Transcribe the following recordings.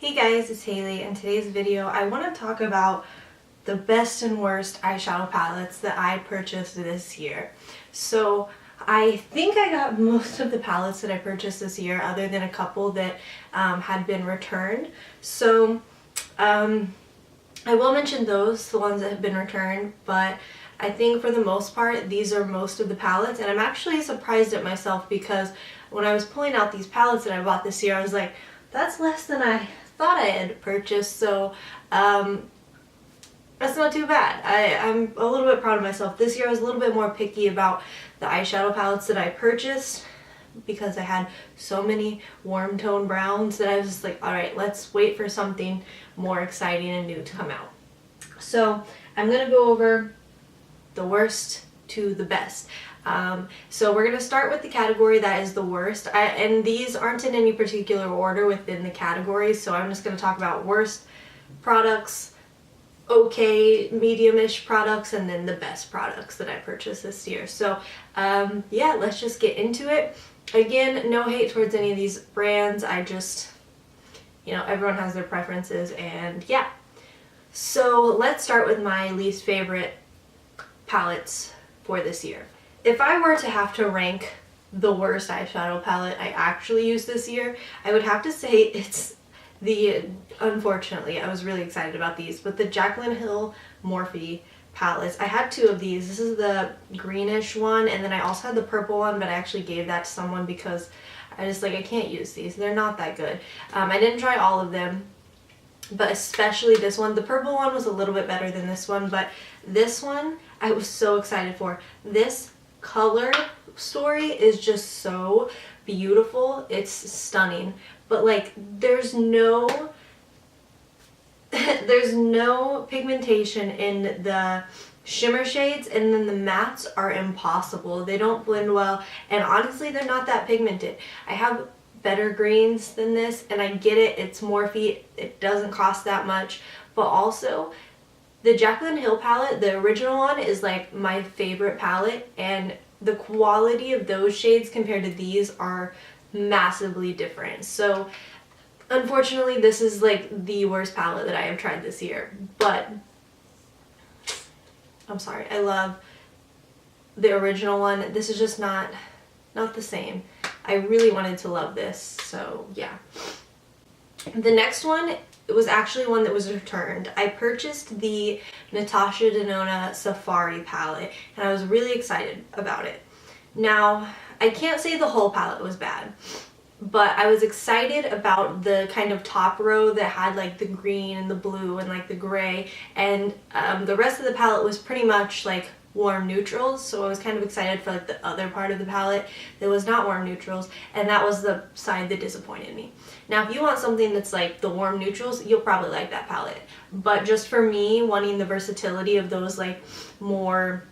Hey guys, it's Haley. In today's video I want to talk about the best and worst eyeshadow palettes that I purchased this year. So I think I got most of the palettes that I purchased this year other than a couple that had been returned. So I will mention those, the ones that have been returned, but I think for the most part these are most of the palettes, and I'm actually surprised at myself because when I was pulling out these palettes that I bought this year I was like, that's less than I thought I had purchased, so that's not too bad. I'm a little bit proud of myself. This year I was a little bit more picky about the eyeshadow palettes that I purchased because I had so many warm tone browns that I was just like, alright, let's wait for something more exciting and new to come out. So I'm going to go over the worst to the best. So we're going to start with the category that is the worst, and these aren't in any particular order within the categories, so I'm just going to talk about worst products, okay, medium-ish products, and then the best products that I purchased this year. So yeah, let's just get into it. Again, no hate towards any of these brands, I just, you know, everyone has their preferences, and yeah. So let's start with my least favorite palettes for this year. If I were to have to rank the worst eyeshadow palette I actually used this year, I would have to say it's unfortunately, I was really excited about these, but the Jaclyn Hill Morphe palettes. I had two of these. This is the greenish one, and then I also had the purple one, but I actually gave that to someone because I just like, I can't use these. They're not that good. I didn't try all of them, but especially this one. The purple one was a little bit better than this one, but this one I was so excited for. This color story is just so beautiful. It's stunning, but like there's no pigmentation in the shimmer shades, and then the mattes are impossible. They don't blend well, and honestly they're not that pigmented. I have better greens than this, and I get it, it's Morphe, it doesn't cost that much, but also the Jaclyn Hill palette, the original one, is like my favorite palette, and the quality of those shades compared to these are massively different. So unfortunately this is like the worst palette that I have tried this year, but I'm sorry, I love the original one. This is just not the same. I really wanted to love this, so yeah. The next one, it was actually one that was returned. I purchased the Natasha Denona Safari palette, and I was really excited about it. Now, I can't say the whole palette was bad, but I was excited about the kind of top row that had like the green and the blue and like the gray, and the rest of the palette was pretty much like warm neutrals, so I was kind of excited for like the other part of the palette that was not warm neutrals, and that was the side that disappointed me. Now if you want something that's like the warm neutrals, you'll probably like that palette, but just for me wanting the versatility of those like more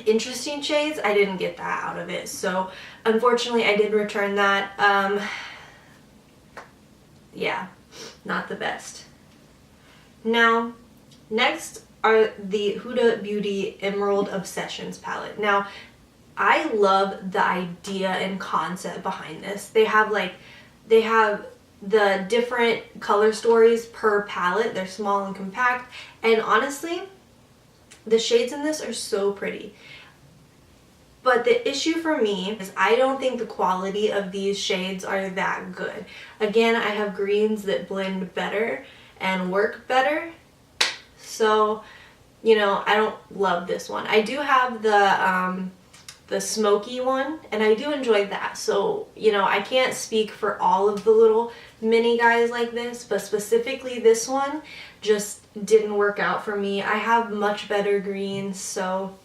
interesting shades, I didn't get that out of it, so unfortunately I did return that. Yeah, not the best. Now next are the Huda Beauty Emerald Obsessions palette. Now I love the idea and concept behind this. They have the different color stories per palette. They're small and compact, and honestly the shades in this are so pretty. But the issue for me is I don't think the quality of these shades are that good. Again, I have greens that blend better and work better, so you know, I don't love this one. I do have the smoky one, and I do enjoy that. So, you know, I can't speak for all of the little mini guys like this, but specifically this one just didn't work out for me. I have much better greens, so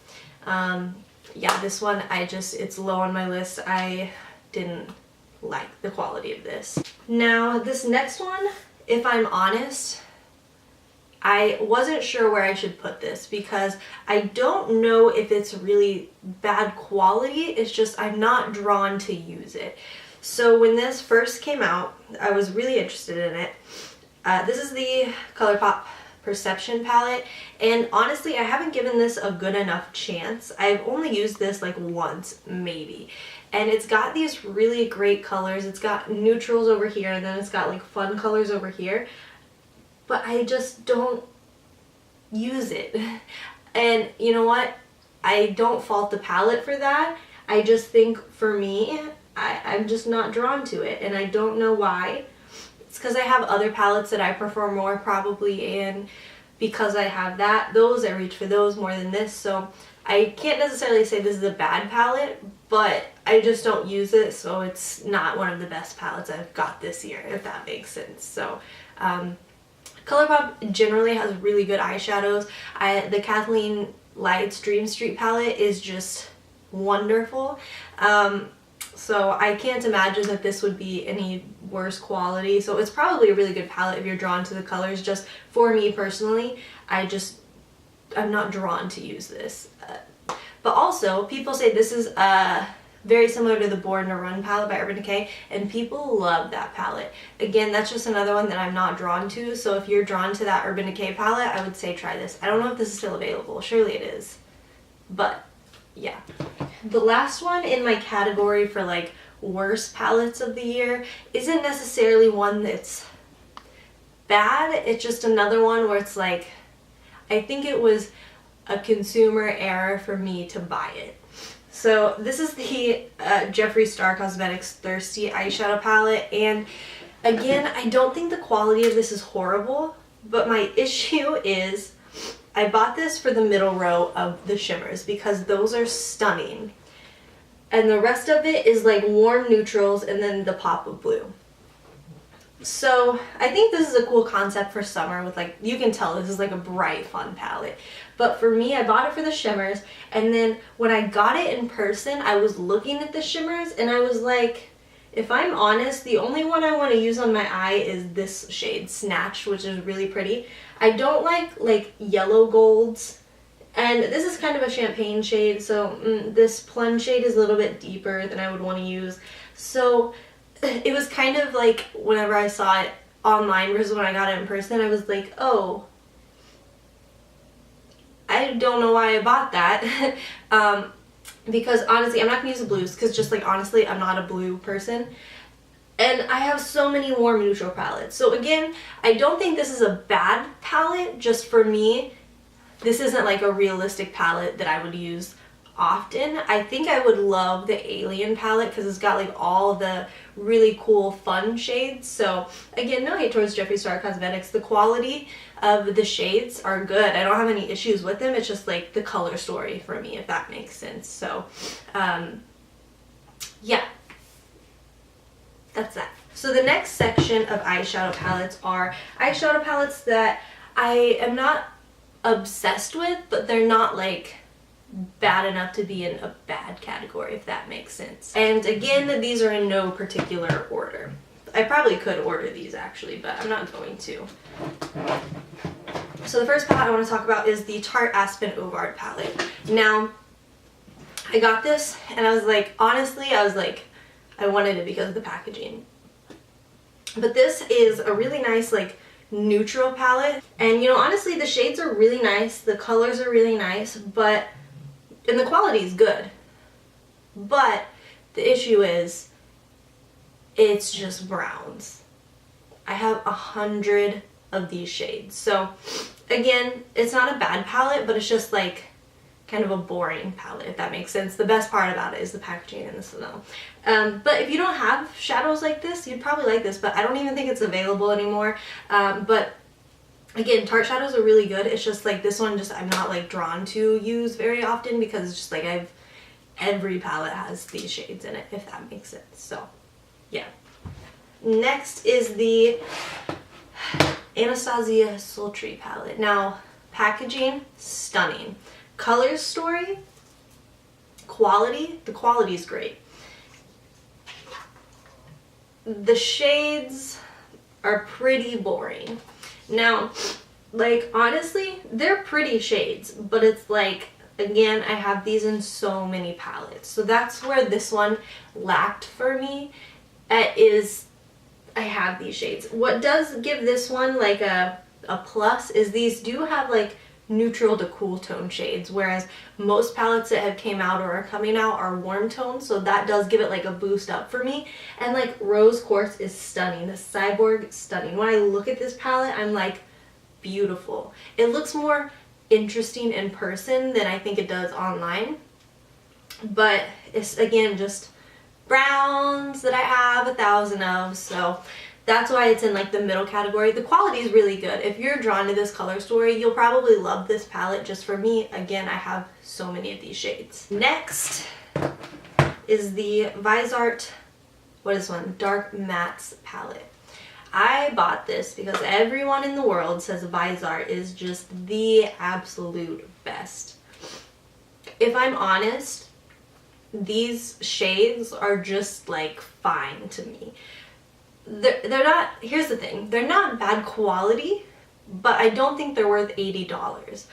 yeah, this one it's low on my list. I didn't like the quality of this. Now this next one, if I'm honest, I wasn't sure where I should put this because I don't know if it's really bad quality, it's just I'm not drawn to use it. So when this first came out, I was really interested in it. This is the ColourPop Perception palette, and honestly I haven't given this a good enough chance. I've only used this like once maybe, and it's got these really great colors. It's got neutrals over here, and then it's got like fun colors over here, but I just don't use it. And you know what? I don't fault the palette for that. I just think for me, I'm just not drawn to it, and I don't know why. It's because I have other palettes that I prefer more probably, and because I have those, I reach for those more than this, so I can't necessarily say this is a bad palette, but I just don't use it, so it's not one of the best palettes I've got this year, if that makes sense. So ColourPop generally has really good eyeshadows. The Kathleen Lights Dream Street palette is just wonderful. So I can't imagine that this would be any worse quality. So it's probably a really good palette if you're drawn to the colors. Just for me personally, I'm not drawn to use this. But also, people say this is very similar to the Born to Run palette by Urban Decay, and people love that palette. Again, that's just another one that I'm not drawn to, so if you're drawn to that Urban Decay palette, I would say try this. I don't know if this is still available. Surely it is. But, yeah. The last one in my category for like worst palettes of the year isn't necessarily one that's bad. It's just another one where it's like, I think it was a consumer error for me to buy it. So this is the Jeffree Star Cosmetics Thirsty eyeshadow palette, and again, I don't think the quality of this is horrible, but my issue is I bought this for the middle row of the shimmers because those are stunning, and the rest of it is like warm neutrals and then the pop of blue. So I think this is a cool concept for summer with like, you can tell this is like a bright, fun palette. But for me, I bought it for the shimmers, and then when I got it in person, I was looking at the shimmers and I was like, if I'm honest, the only one I want to use on my eye is this shade, Snatch, which is really pretty. I don't like yellow golds, and this is kind of a champagne shade, so this plunge shade is a little bit deeper than I would want to use. So it was kind of like whenever I saw it online versus when I got it in person, I was like, oh, I don't know why I bought that. Because honestly, I'm not going to use the blues because just like honestly, I'm not a blue person. And I have so many warm neutral palettes. So again, I don't think this is a bad palette. Just for me, this isn't like a realistic palette that I would use often. I think I would love the Alien palette because it's got like all the really cool fun shades. So again, no hate towards Jeffree Star Cosmetics. The quality of the shades are good. I don't have any issues with them. It's just like the color story for me, if that makes sense. So yeah, that's that. So the next section of eyeshadow palettes are eyeshadow palettes that I am not obsessed with, but they're not like bad enough to be in a bad category, if that makes sense. And again, these are in no particular order. I probably could order these actually, but I'm not going to. So the first palette I want to talk about is the Tarte Aspen Ovard palette. Now, I got this and I was like, honestly, I wanted it because of the packaging. But this is a really nice like neutral palette, and you know, honestly, the shades are really nice, the colors are really nice, and the quality is good. But the issue is, it's just browns. I have 100 of these shades. So again, it's not a bad palette, but it's just like kind of a boring palette, if that makes sense. The best part about it is the packaging and the smell. But if you don't have shadows like this, you'd probably like this, but I don't even think it's available anymore. But again, Tarte shadows are really good. It's just like this one, just I'm not like drawn to use very often because it's just like every palette has these shades in it, if that makes sense. So yeah. Next is the Anastasia Sultry palette. Now, packaging, stunning. Color story, quality, the quality is great. The shades are pretty boring. Now, like honestly, they're pretty shades, but it's like, again, I have these in so many palettes. So that's where this one lacked for me, is I have these shades. What does give this one like a plus is these do have like neutral to cool tone shades, whereas most palettes that have came out or are coming out are warm tones, so that does give it like a boost up for me. And like rose quartz is stunning. The Cyborg, stunning. When I look at this palette, I'm like, beautiful. It looks more interesting in person than I think it does online, but it's again just browns that I have 1,000 of, so that's why it's in like the middle category. The quality is really good. If you're drawn to this color story, you'll probably love this palette. Just for me, again, I have so many of these shades. Next is the Visart, what is this one? Dark Mattes palette. I bought this because everyone in the world says Visart is just the absolute best. If I'm honest, these shades are just like fine to me. They're not, here's the thing, they're not bad quality, but I don't think they're worth $80.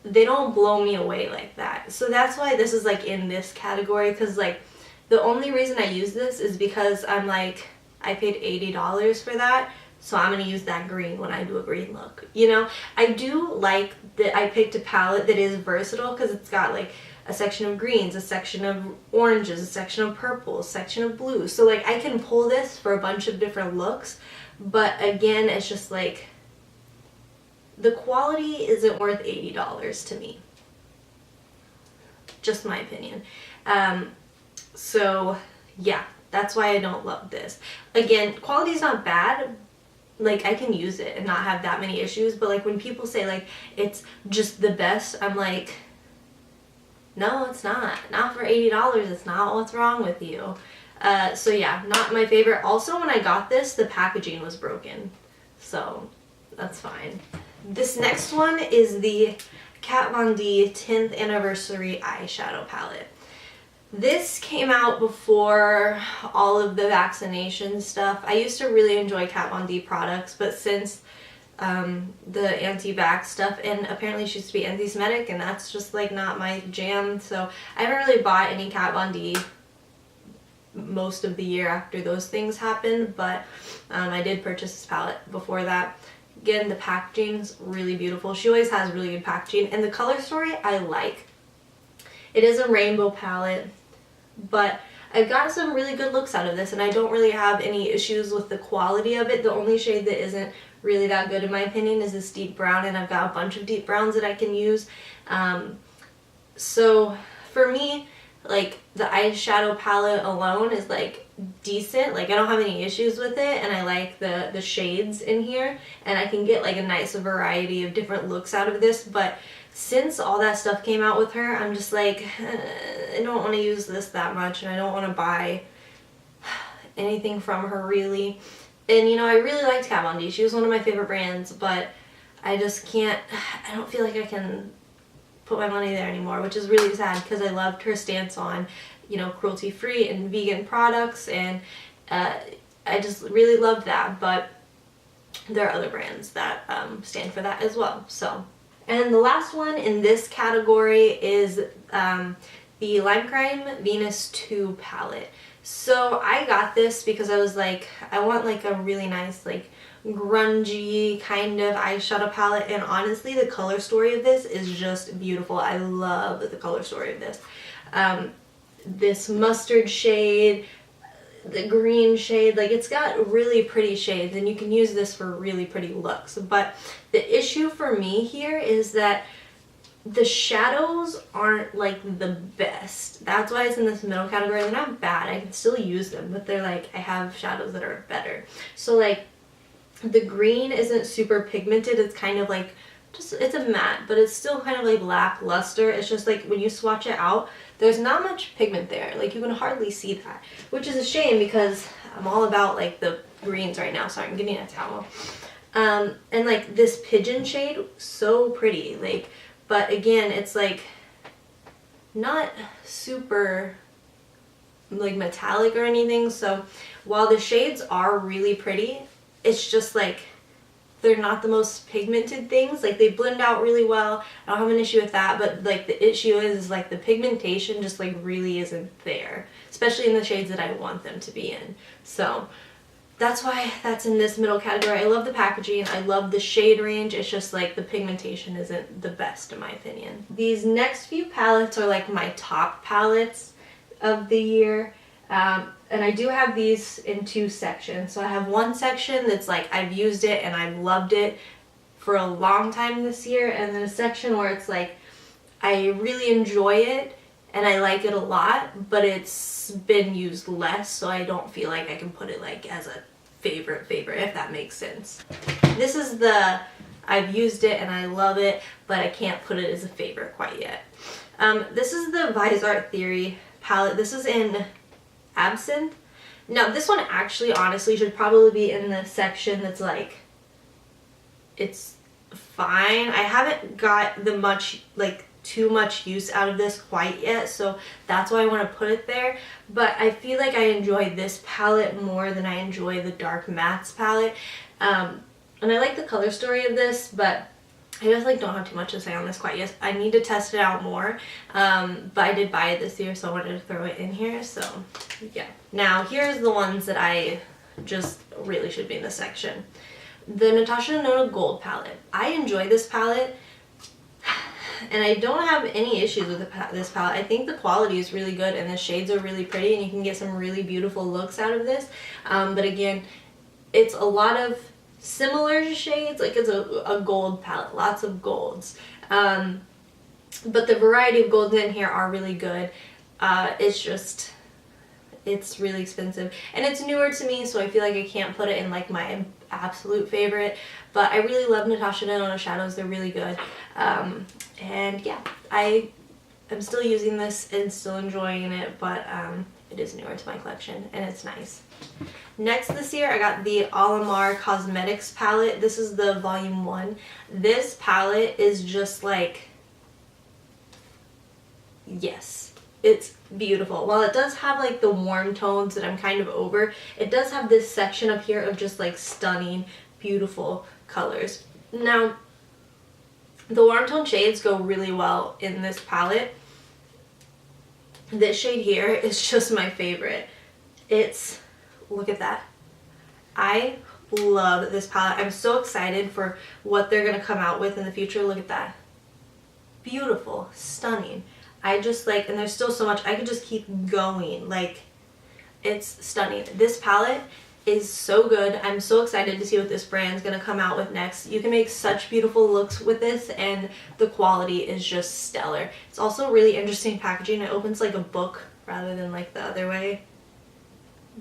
They don't blow me away like that. So that's why this is like in this category, because like the only reason I use this is because I'm like, I paid $80 for that, so I'm going to use that green when I do a green look. You know, I do like that I picked a palette that is versatile because it's got like a section of greens, a section of oranges, a section of purples, a section of blues. So like I can pull this for a bunch of different looks, but again, it's just like the quality isn't worth $80 to me. Just my opinion. So yeah, that's why I don't love this. Again, quality is not bad. Like I can use it and not have that many issues, but like when people say like it's just the best, I'm like, no, it's not. Not for $80. It's not. What's wrong with you? So yeah, not my favorite. Also, when I got this, the packaging was broken, so that's fine. This next one is the Kat Von D 10th Anniversary Eyeshadow Palette. This came out before all of the vaccination stuff. I used to really enjoy Kat Von D products, but since the anti-vax stuff, and apparently she used to be anti-Semitic, and that's just like not my jam, so I haven't really bought any Kat Von D most of the year after those things happened, but I did purchase this palette before that. Again, the packaging's really beautiful. She always has really good packaging, and the color story I like. It is a rainbow palette, but I've got some really good looks out of this, and I don't really have any issues with the quality of it. The only shade that isn't really that good in my opinion is this deep brown, and I've got a bunch of deep browns that I can use. So for me, like the eyeshadow palette alone is like decent. Like I don't have any issues with it, and I like the shades in here, and I can get like a nice variety of different looks out of this. But since all that stuff came out with her, I'm just like, I don't want to use this that much, and I don't want to buy anything from her really. And you know, I really liked Kat Von D. She was one of my favorite brands, but I just can't, I don't feel like I can put my money there anymore, which is really sad because I loved her stance on, you know, cruelty-free and vegan products, and I just really loved that. But there are other brands that stand for that as well. So, and the last one in this category is the Lime Crime Venus 2 palette. So I got this because I was like, I want like a really nice like grungy kind of eyeshadow palette, and honestly the color story of this is just beautiful. I love the color story of this. This mustard shade, the green shade, like it's got really pretty shades, and you can use this for really pretty looks. But the issue for me here is that the shadows aren't like the best. That's why it's in this middle category. They're not bad, I can still use them, but they're like, I have shadows that are better. So like the green isn't super pigmented, it's kind of like just, it's a matte, but it's still kind of like lackluster. It's just like when you swatch it out, there's not much pigment there. Like you can hardly see that, which is a shame because I'm all about like the greens right now. Sorry, I'm getting a towel. And like this pigeon shade, so pretty. Like, but again, it's like not super like metallic or anything. So while the shades are really pretty, it's just like they're not the most pigmented things. Like they blend out really well. I don't have an issue with that, but like the issue is like the pigmentation just like really isn't there, especially in the shades that I want them to be in. So that's why that's in this middle category. I love the packaging, I love the shade range, it's just like the pigmentation isn't the best in my opinion. These next few palettes are like my top palettes of the year. And I do have these in two sections. So I have one section that's like I've used it and I've loved it for a long time this year, and then a section where it's like I really enjoy it and I like it a lot, but it's been used less, so I don't feel like I can put it like as a favorite, if that makes sense. This is the I've used it and I love it, but I can't put it as a favorite quite yet. This is the Vise Art Theory palette. This is in Absinthe. Now this one actually honestly should probably be in the section that's like, it's fine. I haven't got the too much use out of this quite yet, so that's why I want to put it there. But I feel like I enjoy this palette more than I enjoy the Dark Mattes palette. And I like the color story of this, but I just like don't have too much to say on this quite yet. I need to test it out more, but I did buy it this year, so I wanted to throw it in here. So yeah. Now here's the ones that I just really should be in this section. The Natasha Denona Gold palette. I enjoy this palette, and I don't have any issues with this palette. I think the quality is really good and the shades are really pretty and you can get some really beautiful looks out of this. But again, it's a lot of similar shades, like it's a gold palette, lots of golds. But the variety of golds in here are really good. It's really expensive and it's newer to me, so I feel like I can't put it in like my absolute favorite, but I really love Natasha Denona shadows. They're really good. And yeah, I am still using this and still enjoying it, but it is newer to my collection and it's nice. Next this year I got the Alamar Cosmetics palette. This is the volume 1. This palette is just like, yes, it's beautiful. While it does have like the warm tones that I'm kind of over, it does have this section up here of just like stunning, beautiful colors. Now, the warm tone shades go really well in this palette. This shade here is just my favorite. Look at that. I love this palette. I'm so excited for what they're going to come out with in the future. Look at that. Beautiful, stunning. I just like, and there's still so much, I could just keep going. Like, it's stunning. This palette is so good. I'm so excited to see what this brand's gonna come out with next. You can make such beautiful looks with this and the quality is just stellar. It's also really interesting packaging. It opens like a book rather than like the other way.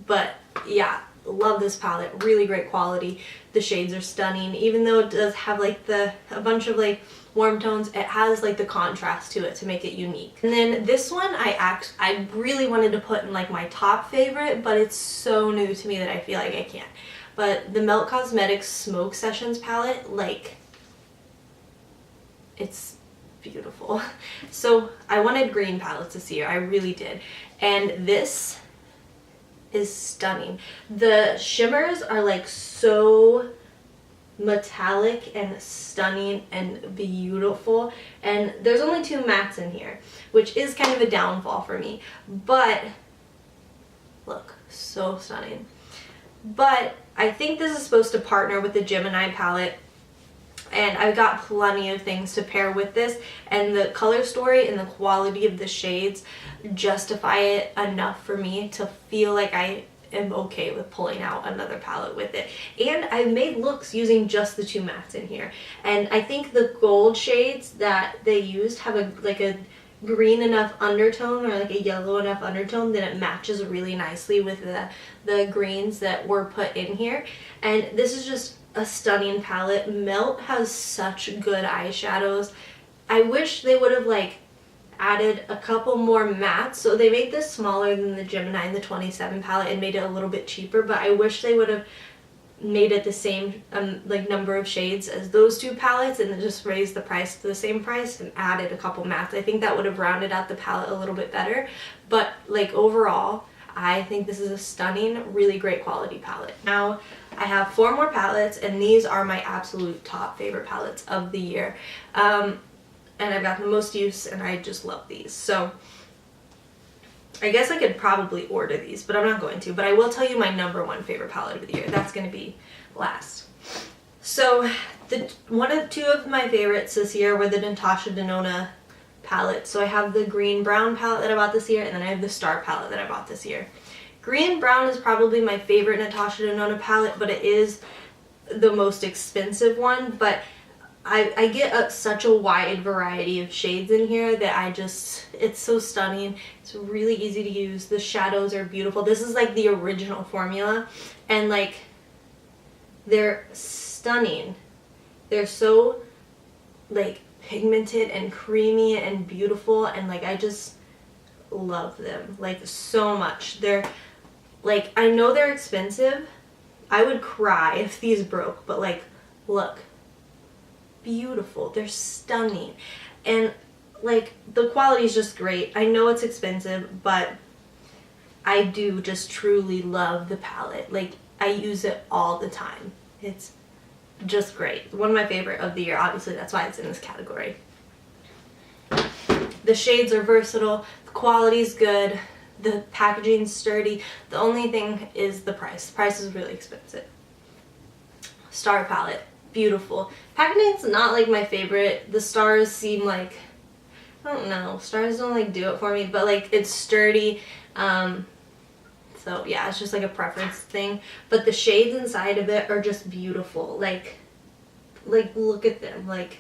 But yeah, love this palette. Really great quality. The shades are stunning. Even though it does have like a bunch of like warm tones, it has like the contrast to it to make it unique. And then this one I really wanted to put in like my top favorite, but it's so new to me that I feel like I can't. But the Melt Cosmetics Smoke Sessions palette, like, it's beautiful. So I wanted green palettes this year, I really did. And this is stunning. The shimmers are like so metallic and stunning and beautiful, and there's only 2 mattes in here, which is kind of a downfall for me, but look, so stunning. But I think this is supposed to partner with the Gemini palette, and I've got plenty of things to pair with this, and the color story and the quality of the shades justify it enough for me to feel like I am okay with pulling out another palette with it. And I've made looks using just the 2 mattes in here, and I think the gold shades that they used have a green enough undertone, or like a yellow enough undertone, that it matches really nicely with the greens that were put in here. And this is just a stunning palette. Melt has such good eyeshadows. I wish they would have like added a couple more mattes. So they made this smaller than the Gemini and the 27 palette and made it a little bit cheaper, but I wish they would have made it the same like number of shades as those 2 palettes and then just raised the price to the same price and added a couple mattes. I think that would have rounded out the palette a little bit better, but like overall I think this is a stunning, really great quality palette. Now I have 4 more palettes, and these are my absolute top favorite palettes of the year. And I've got the most use and I just love these. So I guess I could probably order these, but I'm not going to. But I will tell you my number one favorite palette of the year. That's going to be last. So two of my favorites this year were the Natasha Denona palette. So I have the green brown palette that I bought this year, and then I have the star palette that I bought this year. Green brown is probably my favorite Natasha Denona palette, but it is the most expensive one. But I get such a wide variety of shades in here that it's so stunning. It's really easy to use. The shadows are beautiful. This is like the original formula, and like they're stunning. They're so like pigmented and creamy and beautiful, and like I just love them like so much. They're like, I know they're expensive. I would cry if these broke, but like, look, beautiful. They're stunning, and like the quality is just great. I know it's expensive, but I do just truly love the palette. Like, I use it all the time. It's just great. One of my favorite of the year. Obviously, that's why it's in this category. The shades are versatile. The quality's good. The packaging's sturdy. The only thing is the price. The price is really expensive. Star palette. Beautiful. Packaging's not like my favorite. The stars seem like, I don't know, stars don't like do it for me, but like it's sturdy. So yeah, it's just like a preference thing. But the shades inside of it are just beautiful. Like look at them. Like,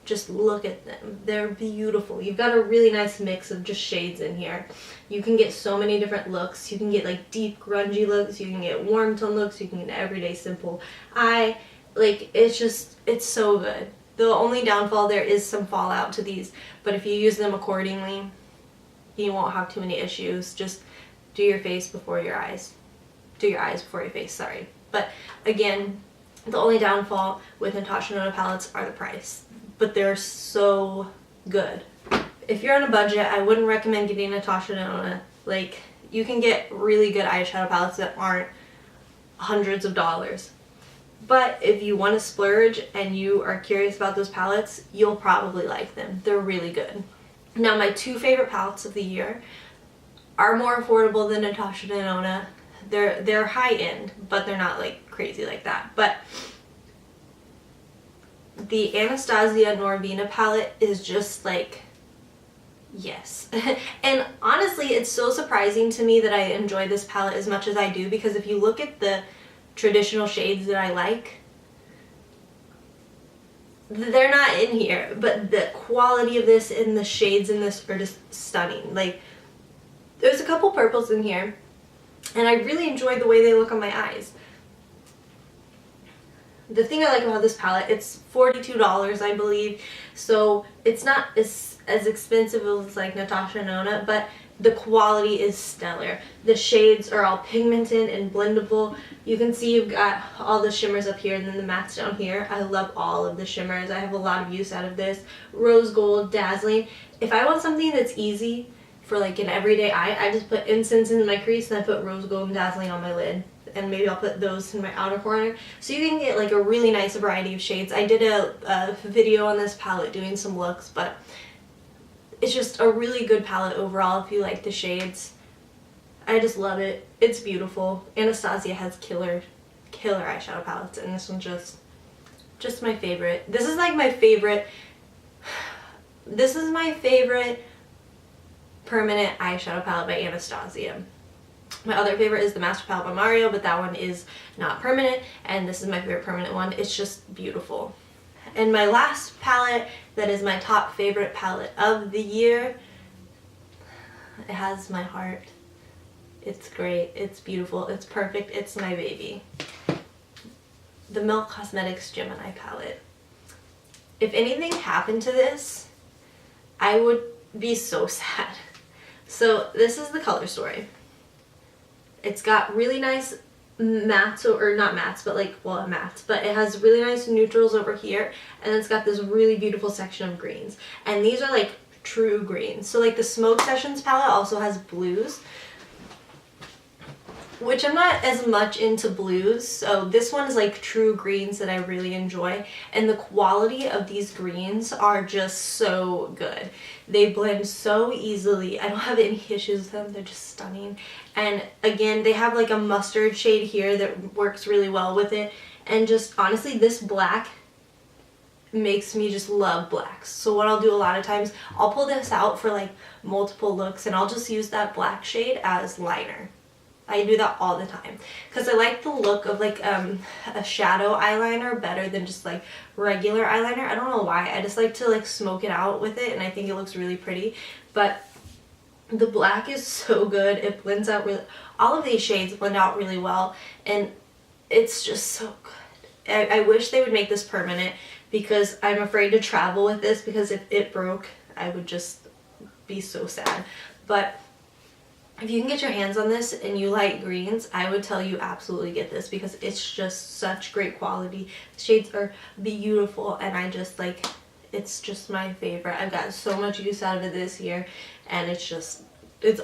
just look at them. They're beautiful. You've got a really nice mix of just shades in here. You can get so many different looks. You can get like deep grungy looks. You can get warm tone looks. You can get everyday simple. Like, it's so good. The only downfall, there is some fallout to these, but if you use them accordingly, you won't have too many issues. Just do your face before your eyes. Do your eyes before your face, sorry. But again, the only downfall with Natasha Denona palettes are the price, but they're so good. If you're on a budget, I wouldn't recommend getting Natasha Denona. Like, you can get really good eyeshadow palettes that aren't hundreds of dollars. But if you want to splurge and you are curious about those palettes, you'll probably like them. They're really good. Now, my two favorite palettes of the year are more affordable than Natasha Denona. They're high end, but they're not like crazy like that. But the Anastasia Norvina palette is just like, yes. And honestly, it's so surprising to me that I enjoy this palette as much as I do, because if you look at the traditional shades that I like, they're not in here, but the quality of this and the shades in this are just stunning. Like, there's a couple purples in here, and I really enjoy the way they look on my eyes. The thing I like about this palette, it's $42, I believe, so it's not as expensive as like Natasha Denona, but the quality is stellar. The shades are all pigmented and blendable. You can see you've got all the shimmers up here and then the mattes down here. I love all of the shimmers. I have a lot of use out of this. Rose gold, dazzling. If I want something that's easy for like an everyday eye, I just put incense in my crease and I put rose gold and dazzling on my lid. And maybe I'll put those in my outer corner. So you can get like a really nice variety of shades. I did a video on this palette doing some looks, but it's just a really good palette overall if you like the shades. I just love it. It's beautiful. Anastasia has killer eyeshadow palettes, and this one's just my favorite. This is like my favorite. This is my favorite permanent eyeshadow palette by Anastasia. My other favorite is the Master Palette by Mario, but that one is not permanent, and this is my favorite permanent one. It's just beautiful. And my last palette that is my top favorite palette of the year, it has my heart. It's great, it's beautiful, it's perfect, it's my baby. The Milk Cosmetics Gemini palette. If anything happened to this, I would be so sad. So this is the color story. It's got really nice mattes, or not mattes, but like, well, mattes, but it has really nice neutrals over here, and it's got this really beautiful section of greens, and these are like true greens. So like the Smoke Sessions palette also has blues, which I'm not as much into blues, so this one is like true greens that I really enjoy, and the quality of these greens are just so good. They blend so easily. I don't have any issues with them. They're just stunning. And again, they have like a mustard shade here that works really well with it, and just honestly, this black makes me just love blacks. So what I'll do a lot of times, I'll pull this out for like multiple looks, and I'll just use that black shade as liner. I do that all the time because I like the look of like a shadow eyeliner better than just like regular eyeliner. I don't know why. I just like to like smoke it out with it, and I think it looks really pretty. But the black is so good. It blends out really, all of these shades blend out really well, and it's just so good. I wish they would make this permanent because I'm afraid to travel with this, because if it broke, I would just be so sad. But if you can get your hands on this and you like greens, I would tell you absolutely get this because it's just such great quality. The shades are beautiful, and I just like, it's just my favorite. I've got so much use out of it this year, and it's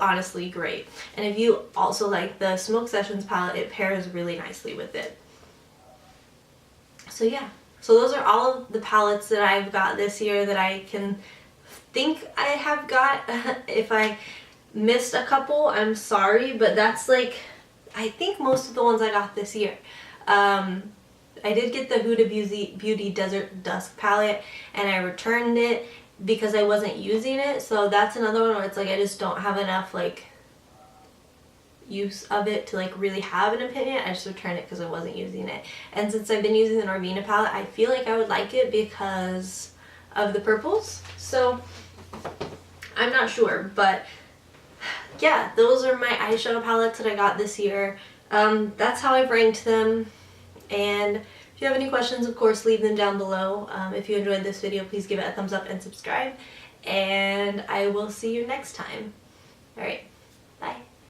honestly great. And if you also like the Smoke Sessions palette, it pairs really nicely with it. So yeah, so those are all of the palettes that I've got this year that I can think I have got. If I missed a couple, I'm sorry, but that's like, I think most of the ones I got this year. I did get the Huda Beauty Desert Dusk palette, and I returned it because I wasn't using it. So that's another one where it's like I just don't have enough like use of it to like really have an opinion. I just returned it because I wasn't using it. And since I've been using the Norvina palette, I feel like I would like it because of the purples. So I'm not sure, but yeah, those are my eyeshadow palettes that I got this year. That's how I've ranked them. And if you have any questions, of course, leave them down below. If you enjoyed this video, please give it a thumbs up and subscribe. And I will see you next time. Alright, bye.